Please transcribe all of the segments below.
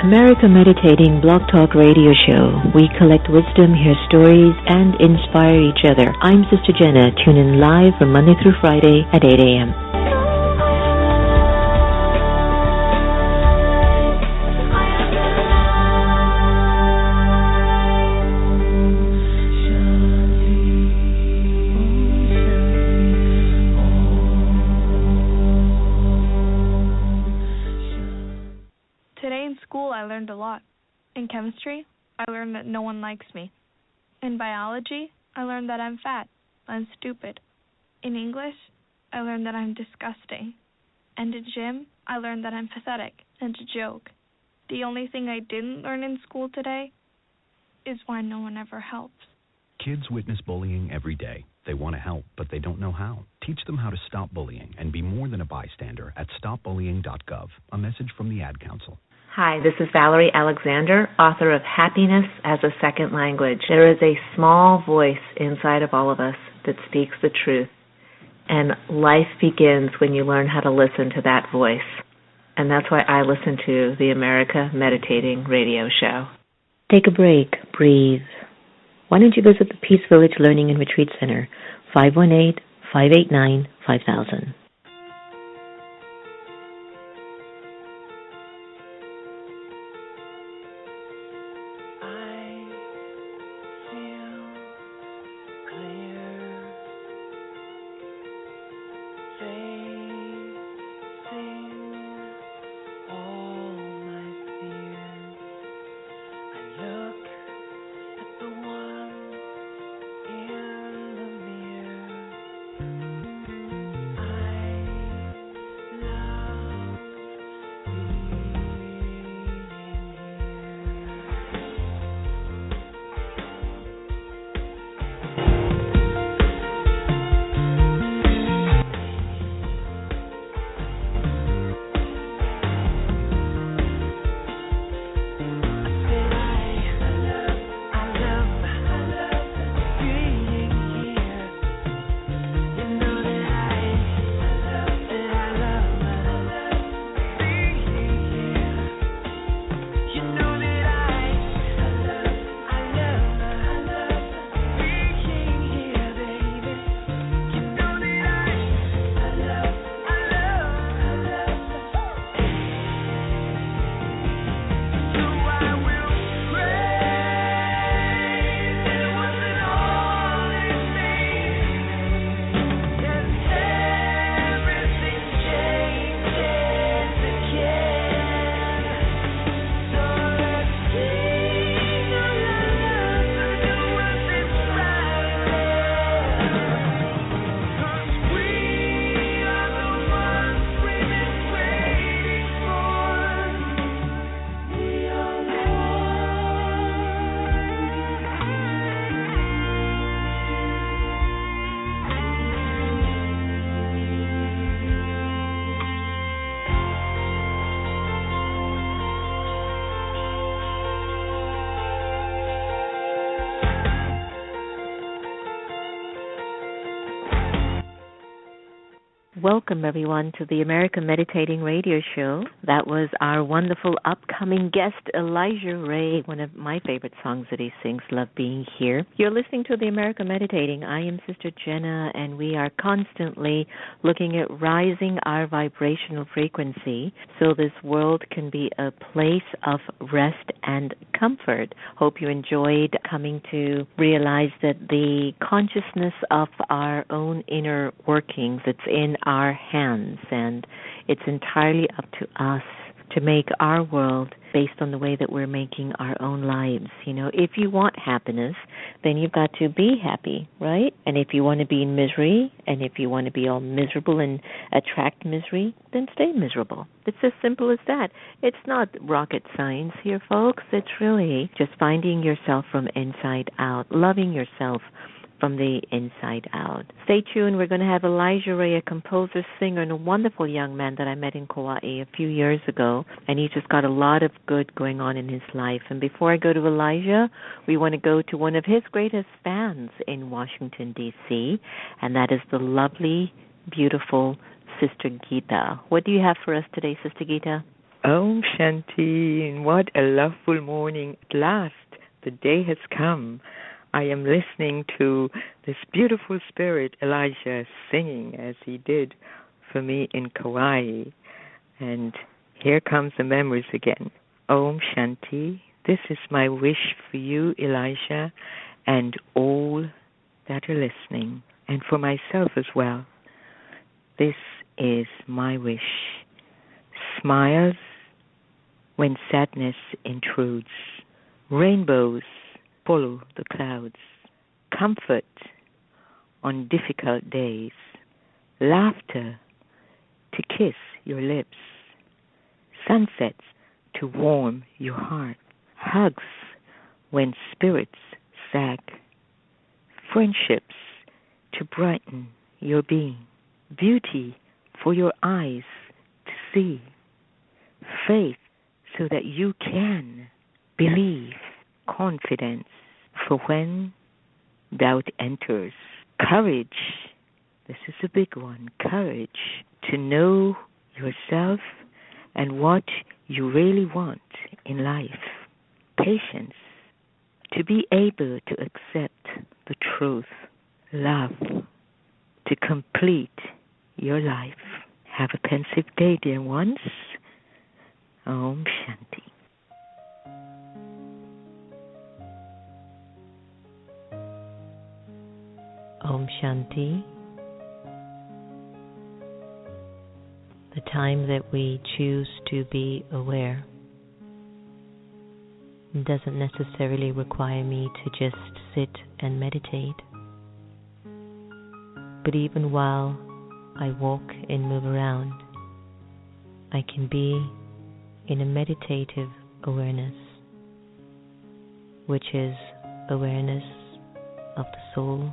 America Meditating Blog Talk Radio Show. We collect wisdom, hear stories, and inspire each other. I'm Sister Jenna. Tune in live from Monday through Friday at 8 a.m. I learned a lot. In chemistry, I learned that no one likes me. In biology, I learned that I'm fat and stupid. In English, I learned that I'm disgusting. And in gym, I learned that I'm pathetic and a joke. The only thing I didn't learn in school today is why no one ever helps. Kids witness bullying every day. They want to help, but they don't know how. Teach them how to stop bullying and be more than a bystander at stopbullying.gov. A message from the Ad Council. Hi, this is Valerie Alexander, author of Happiness as a Second Language. There is a small voice inside of all of us that speaks the truth, and life begins when you learn how to listen to that voice. And that's why I listen to the America Meditating Radio Show. Take a break, breathe. Why don't you visit the Peace Village Learning and Retreat Center, 518-589-5000. Welcome, everyone, to the American Meditating Radio Show. That was our wonderful upcoming guest, Elijah Ray, one of my favorite songs that he sings, Love Being Here. You're listening to the American Meditating. I am Sister Jenna, and we are constantly looking at rising our vibrational frequency so this world can be a place of rest and comfort. Hope you enjoyed coming to realize that the consciousness of our own inner workings, it's in our hands, and it's entirely up to us to make our world based on the way that we're making our own lives. You know, if you want happiness, then you've got to be happy, right? And if you want to be in misery, and if you want to be all miserable and attract misery, then stay miserable. It's as simple as that. It's not rocket science here, folks. It's really just finding yourself from inside out, loving yourself from the inside out. Stay tuned. We're going to have Elijah Ray, a composer, singer, and a wonderful young man that I met in Kauai a few years ago, and he's just got a lot of good going on in his life. And before I go to Elijah, we want to go to one of his greatest fans in Washington, D.C., and that is the lovely, beautiful Sister Gita. What do you have for us today, Sister Gita? Om Shanti, and what a lovely morning. At last, the day has come. I am listening to this beautiful spirit, Elijah, singing as he did for me in Kauai. And here comes the memories again. Om Shanti, this is my wish for you, Elijah, and all that are listening, and for myself as well. This is my wish. Smiles when sadness intrudes. Rainbows follow the clouds. Comfort on difficult days. Laughter to kiss your lips. Sunsets to warm your heart. Hugs when spirits sag. Friendships to brighten your being. Beauty for your eyes to see. Faith so that you can believe. Confidence for when doubt enters. Courage, this is a big one, courage to know yourself and what you really want in life. Patience, to be able to accept the truth. Love, to complete your life. Have a pensive day, dear ones. Om Shanti. Om Shanti. The time that we choose to be aware doesn't necessarily require me to just sit and meditate. But even while I walk and move around, I can be in a meditative awareness, which is awareness of the soul,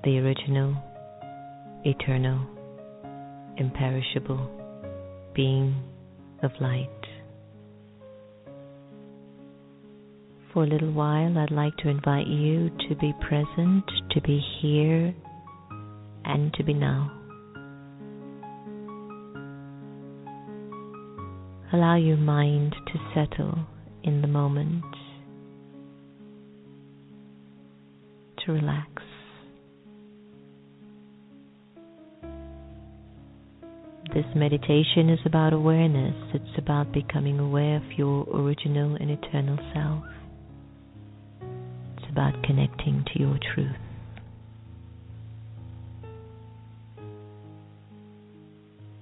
the original, eternal, imperishable being of light. For a little while, I'd like to invite you to be present, to be here, and to be now. Allow your mind to settle in the moment, to relax. This meditation is about awareness. It's about becoming aware of your original and eternal self. It's about connecting to your truth.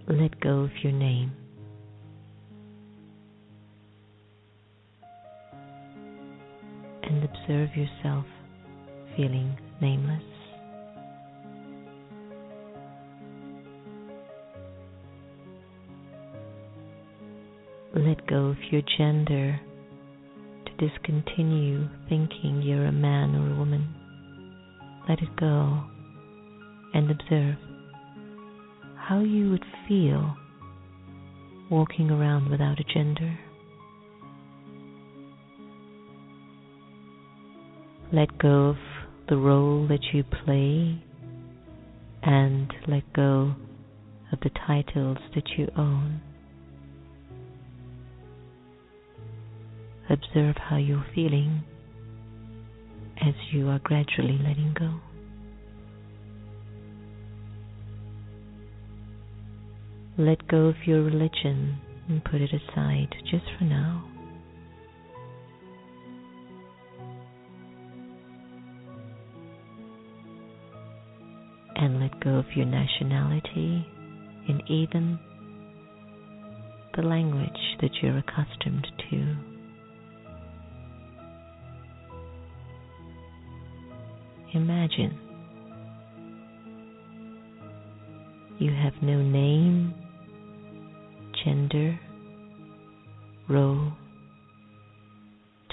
Let go of your name. And observe yourself feeling nameless. Let go of your gender, to discontinue thinking you're a man or a woman. Let it go and observe how you would feel walking around without a gender. Let go of the role that you play and let go of the titles that you own. Observe how you're feeling as you are gradually letting go. Let go of your religion and put it aside just for now. And let go of your nationality and even the language that you're accustomed to. Imagine you have no name, gender, role,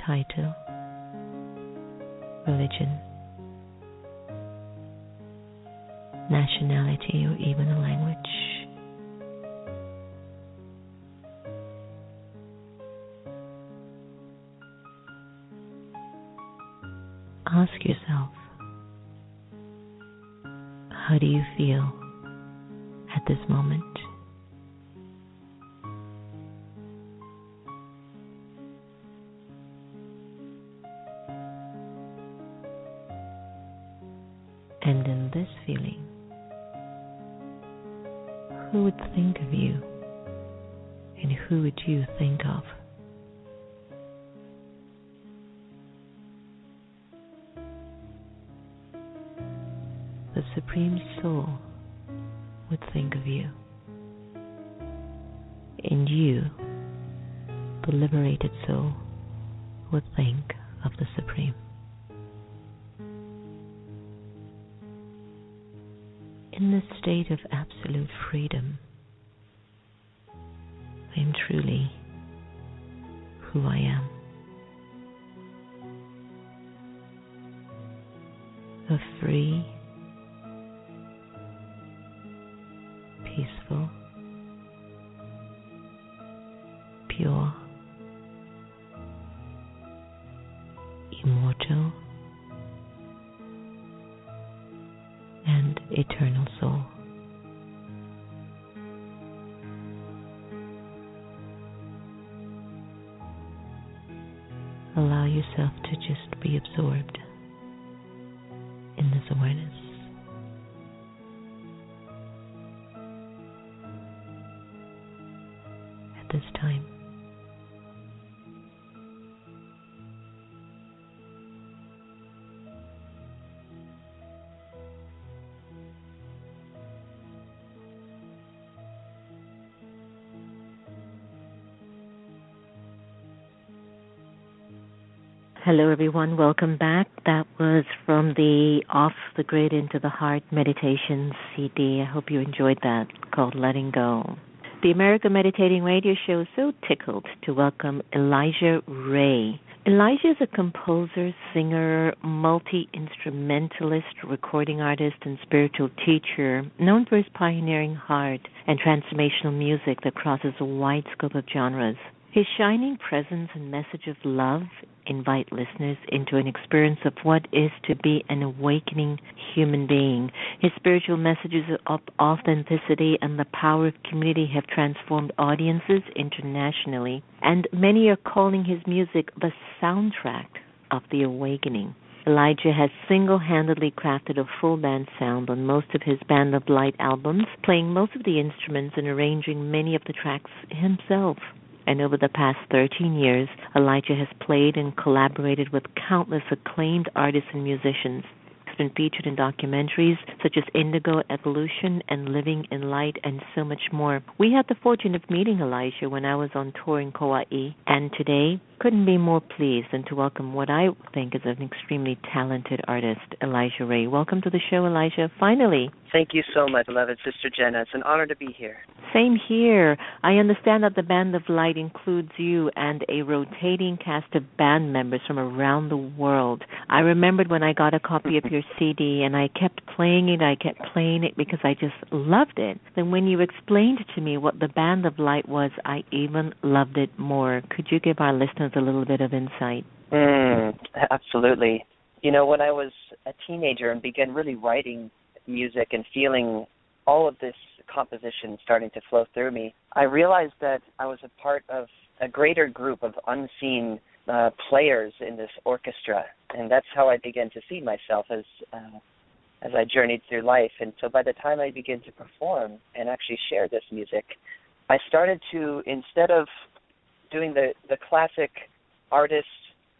title, religion, nationality, or even a language. Ask yourself, how do you feel at this moment? who would think of you? And who would you think of? The Supreme Soul would think of you. And you, the liberated soul, would think of the Supreme. In this state of absolute freedom, I am truly who I am. A free, peaceful, pure, immortal, and eternal soul. Allow yourself to just be absorbed in this awareness. At this time. Hello everyone, welcome back. That was from the Off the Grid Into the Heart Meditation CD. I hope you enjoyed that, called Letting Go. The American Meditating Radio Show is so tickled to welcome Elijah Ray. Elijah is a composer, singer, multi-instrumentalist, recording artist, and spiritual teacher, known for his pioneering heart and transformational music that crosses a wide scope of genres. His shining presence and message of love invite listeners into an experience of what is to be an awakening human being. His spiritual messages of authenticity and the power of community have transformed audiences internationally, and many are calling his music the soundtrack of the awakening. Elijah has single-handedly crafted a full band sound on most of his Band of Light albums, playing most of the instruments and arranging many of the tracks himself. And over the past 13 years, Elijah has played and collaborated with countless acclaimed artists and musicians. He's been featured in documentaries such as Indigo Evolution and Living in Light and so much more. We had the fortune of meeting Elijah when I was on tour in Kauai, and today couldn't be more pleased than to welcome what I think is an extremely talented artist, Elijah Ray. Welcome to the show, Elijah, finally. Thank you so much, beloved Sister Jenna. It's an honor to be here. Same here. I understand that the Band of Light includes you and a rotating cast of band members from around the world. I remembered when I got a copy of your CD and I kept playing it because I just loved it. Then when you explained to me what the Band of Light was, I even loved it more. Could you give our listeners a little bit of insight? Absolutely. You know, when I was a teenager and began really writing music and feeling all of this composition starting to flow through me, I realized that I was a part of a greater group of unseen players in this orchestra, and that's how I began to see myself as I journeyed through life. And so by the time I began to perform and actually share this music, I started to, instead of doing the classic artist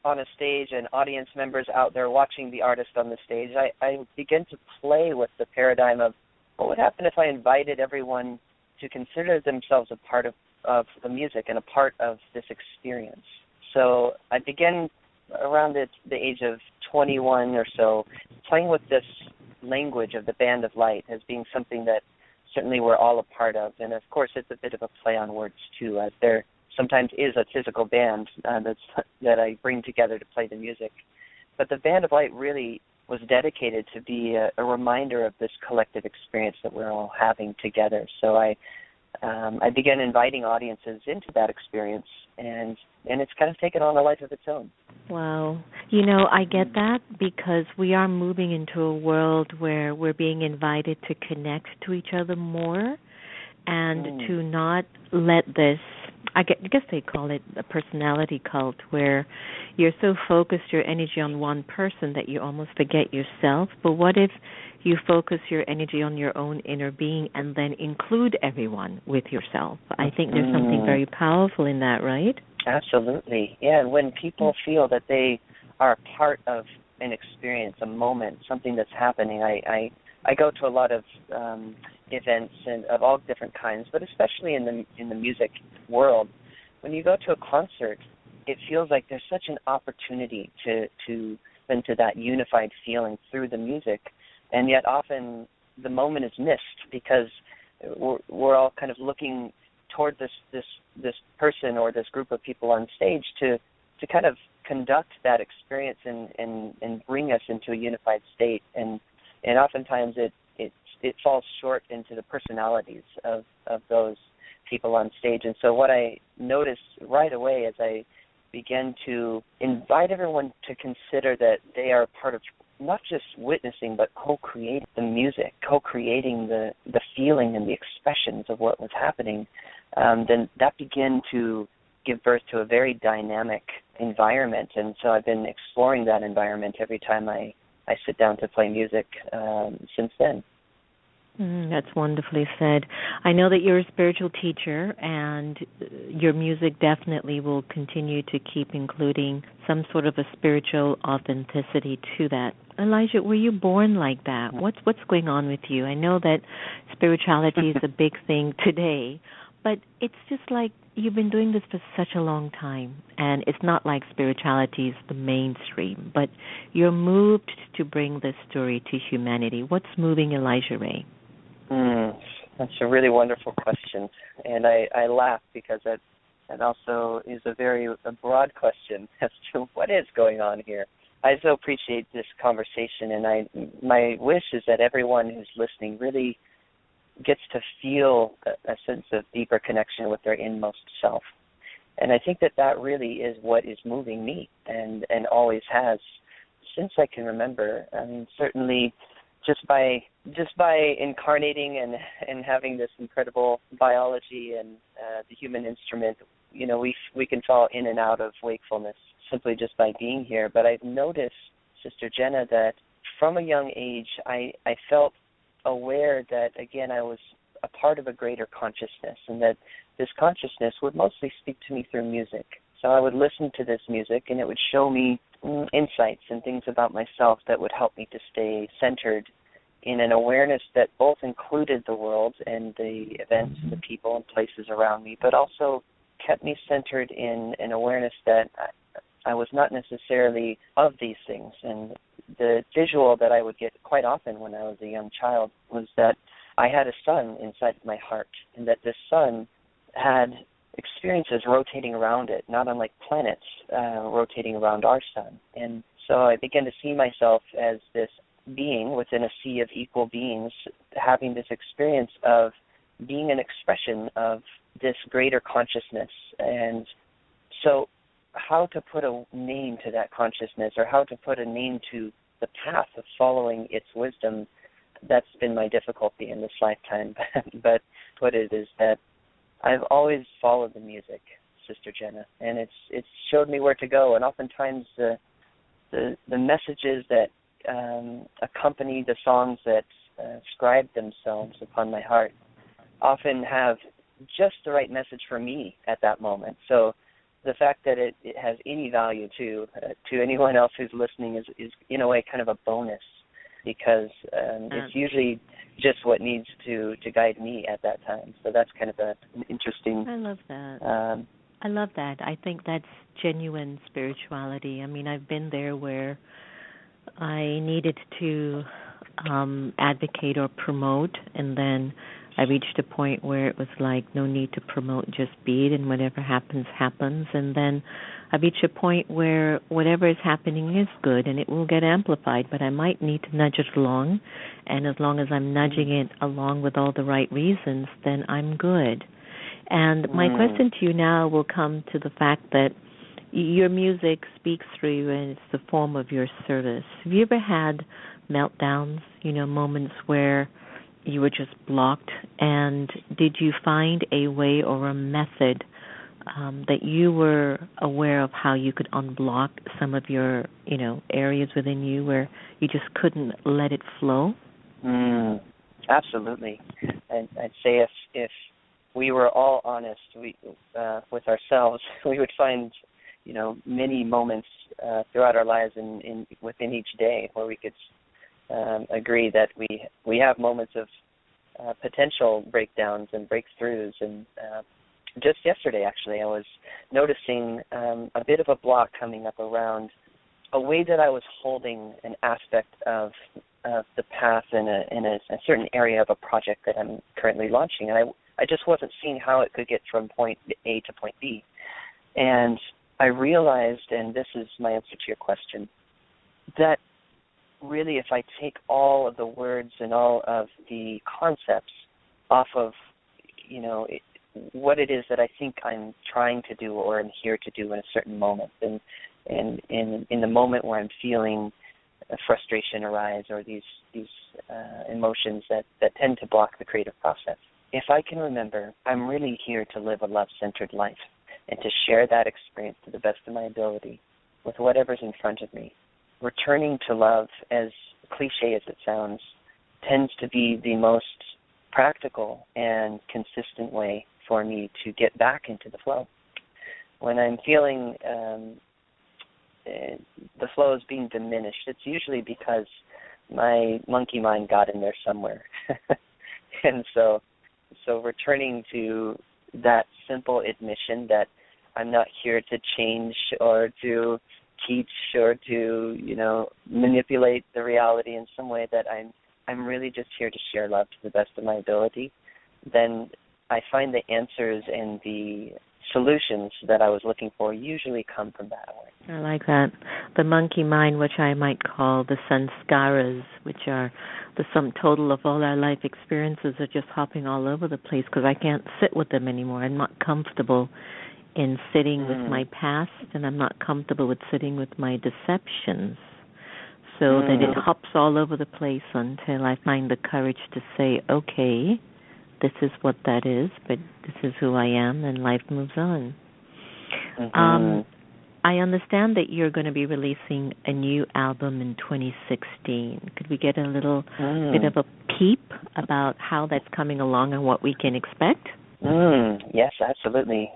on a stage and audience members out there watching the artist on the stage, I began to play with the paradigm of what would happen if I invited everyone to consider themselves a part of the music and a part of this experience. So I began around the age of 21 or so, playing with this language of the Band of Light as being something that certainly we're all a part of. And of course, it's a bit of a play on words too, as there sometimes is a physical band that I bring together to play the music. But the Band of Light really was dedicated to be a reminder of this collective experience that we're all having together. So I began inviting audiences into that experience, and it's kind of taken on a life of its own. Wow. You know, I get that because we are moving into a world where we're being invited to connect to each other more and to not let this guess they call it a personality cult, where you're so focused your energy on one person that you almost forget yourself. But what if you focus your energy on your own inner being and then include everyone with yourself? I think there's something very powerful in that, right? Absolutely. Yeah, and when people feel that they are part of an experience, a moment, something that's happening, I go to a lot of events and of all different kinds, but especially in the music world. When you go to a concert, it feels like there's such an opportunity to into that unified feeling through the music, and yet often the moment is missed because we're all kind of looking toward this person or this group of people on stage to kind of conduct that experience and bring us into a unified state, and oftentimes it falls short into the personalities of those people on stage. And so what I noticed right away as I began to invite everyone to consider that they are part of not just witnessing but co-creating the music, co-creating the feeling and the expressions of what was happening, then that began to give birth to a very dynamic environment. And so I've been exploring that environment every time I sit down to play music since then. That's wonderfully said. I know that you're a spiritual teacher, and your music definitely will continue to keep including some sort of a spiritual authenticity to that. Elijah, were you born like that? What's going on with you? I know that spirituality is a big thing today, but it's just like you've been doing this for such a long time, and it's not like spirituality is the mainstream, but you're moved to bring this story to humanity. What's moving Elijah Ray? That's a really wonderful question, and I laugh because that also is a very broad question as to what is going on here. I so appreciate this conversation, and my wish is that everyone who's listening really gets to feel a sense of deeper connection with their inmost self. And I think that really is what is moving me and always has since I can remember. I mean, certainly just by incarnating and having this incredible biology and the human instrument, you know, we can fall in and out of wakefulness simply just by being here. But I've noticed, Sister Jenna, that from a young age I felt aware that, again, I was a part of a greater consciousness, and that this consciousness would mostly speak to me through music. So I would listen to this music, and it would show me insights and things about myself that would help me to stay centered in an awareness that both included the world and the events, the people and places around me, but also kept me centered in an awareness that I was not necessarily of these things. And the visual that I would get quite often when I was a young child was that I had a sun inside my heart, and that this sun had experiences rotating around it, not unlike planets rotating around our sun. And so I began to see myself as this being within a sea of equal beings, having this experience of being an expression of this greater consciousness. And so how to put a name to that consciousness, or how to put a name to the path of following its wisdom, that's been my difficulty in this lifetime. But what it is that I've always followed the music, Sister Jenna, and it's showed me where to go. And oftentimes the messages that accompany the songs that scribe themselves upon my heart often have just the right message for me at that moment. So the fact that it has any value to anyone else who's listening is in a way kind of a bonus, because it's usually just what needs to guide me at that time. So that's kind of an interesting. I love that. I love that. I think that's genuine spirituality. I mean, I've been there where I needed to advocate or promote, and then I reached a point where it was like no need to promote, just be it, and whatever happens, happens. And then I reached a point where whatever is happening is good, and it will get amplified, but I might need to nudge it along, and as long as I'm nudging it along with all the right reasons, then I'm good. And my question to you now will come to the fact that your music speaks through you, and it's the form of your service. Have you ever had meltdowns, moments where you were just blocked, and did you find a way or a method that you were aware of how you could unblock some of your, areas within you where you just couldn't let it flow? Absolutely. I'd say if we were all honest with ourselves, we would find, many moments throughout our lives and within each day where we could agree that we have moments of potential breakdowns and breakthroughs. And just yesterday, actually, I was noticing a bit of a block coming up around a way that I was holding an aspect of the path in a certain area of a project that I'm currently launching. And I just wasn't seeing how it could get from point A to point B. And I realized, and this is my answer to your question, that really if I take all of the words and all of the concepts off of, what it is that I think I'm trying to do or am here to do in a certain moment, and in the moment where I'm feeling frustration arise or these emotions that tend to block the creative process. If I can remember, I'm really here to live a love-centered life and to share that experience to the best of my ability with whatever's in front of me. Returning to love, as cliche as it sounds, tends to be the most practical and consistent way for me to get back into the flow. When I'm feeling the flow is being diminished, it's usually because my monkey mind got in there somewhere. And so returning to that simple admission that I'm not here to change or to teach or to, manipulate the reality in some way, that I'm really just here to share love to the best of my ability, then I find the answers and the solutions that I was looking for usually come from that way. I like that. The monkey mind, which I might call the sanskaras, which are the sum total of all our life experiences, are just hopping all over the place because I can't sit with them anymore. I'm not comfortable in sitting with my past, and I'm not comfortable with sitting with my deceptions. So then it hops all over the place until I find the courage to say, okay, this is what that is, but this is who I am, and life moves on. I understand that you're going to be releasing a new album in 2016. Could we get a little bit of a peep about how that's coming along and what we can expect? Yes, absolutely.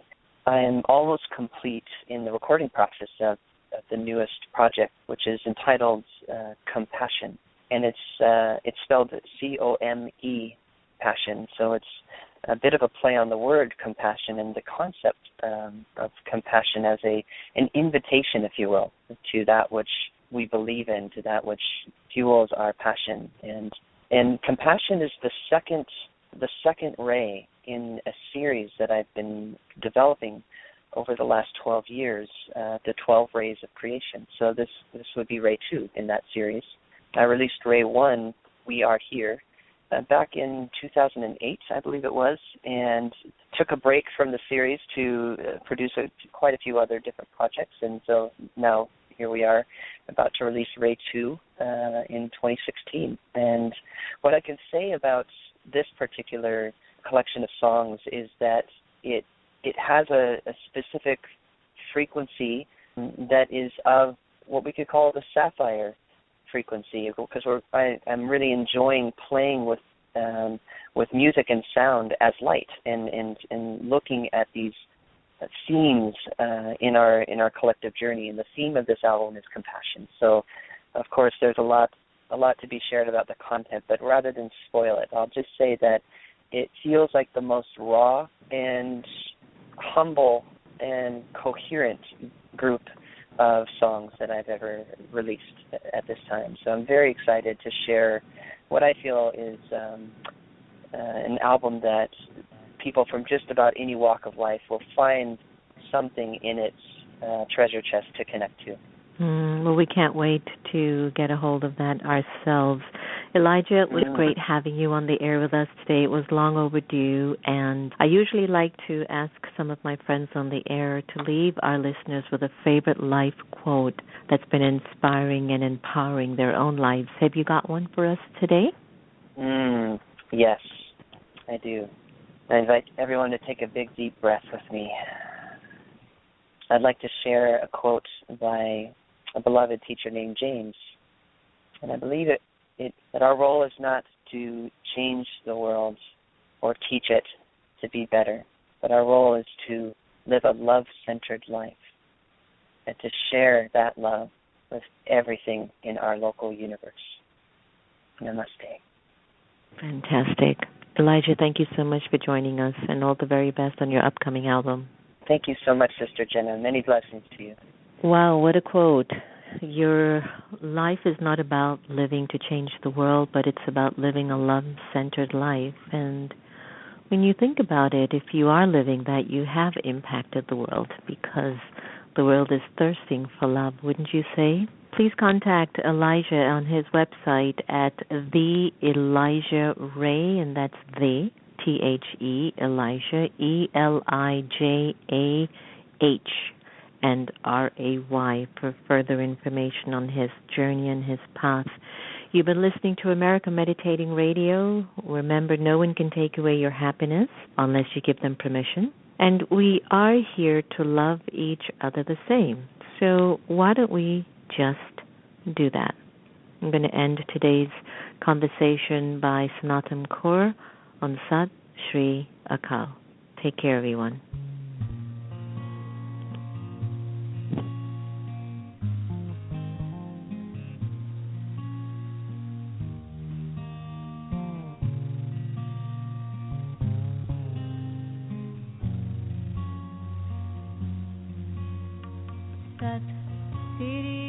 I am almost complete in the recording process of the newest project, which is entitled Compassion, and it's spelled C-O-M-E, passion. So it's a bit of a play on the word compassion and the concept of compassion as an invitation, if you will, to that which we believe in, to that which fuels our passion. And compassion is the second ray in a series that I've been developing over the last 12 years, the 12 Rays of Creation. So this would be Ray 2 in that series. I released Ray 1, We Are Here, back in 2008, I believe it was, and took a break from the series to produce quite a few other different projects. And so now here we are about to release Ray 2 in 2016. And what I can say about this particular collection of songs is that it has a specific frequency that is of what we could call the sapphire frequency, because I'm really enjoying playing with music and sound as light and looking at these themes in our collective journey. And the theme of this album is compassion. So, of course, there's a lot to be shared about the content, but rather than spoil it, I'll just say that it feels like the most raw and humble and coherent group of songs that I've ever released at this time. So I'm very excited to share what I feel is an album that people from just about any walk of life will find something in its treasure chest to connect to. Well, we can't wait to get a hold of that ourselves. Elijah, it was great having you on the air with us today. It was long overdue, and I usually like to ask some of my friends on the air to leave our listeners with a favorite life quote that's been inspiring and empowering their own lives. Have you got one for us today? Yes, I do. I invite everyone to take a big, deep breath with me. I'd like to share a quote by a beloved teacher named James. And I believe that our role is not to change the world or teach it to be better, but our role is to live a love-centered life and to share that love with everything in our local universe. Namaste. Fantastic. Elijah, thank you so much for joining us, and all the very best on your upcoming album. Thank you so much, Sister Jenna. Many blessings to you. Wow, what a quote. Your life is not about living to change the world, but it's about living a love-centered life. And when you think about it, if you are living that, you have impacted the world because the world is thirsting for love, wouldn't you say? Please contact Elijah on his website at The Elijah Ray, and that's The, T-H-E, Elijah, E-L-I-J-A-H, and R-A-Y for further information on his journey and his path. You've been listening to America Meditating Radio. Remember, no one can take away your happiness unless you give them permission. And we are here to love each other the same. So why don't we just do that? I'm going to end today's conversation by Sanatam Kaur on Sat Shri Akal. Take care, everyone. Sat Shri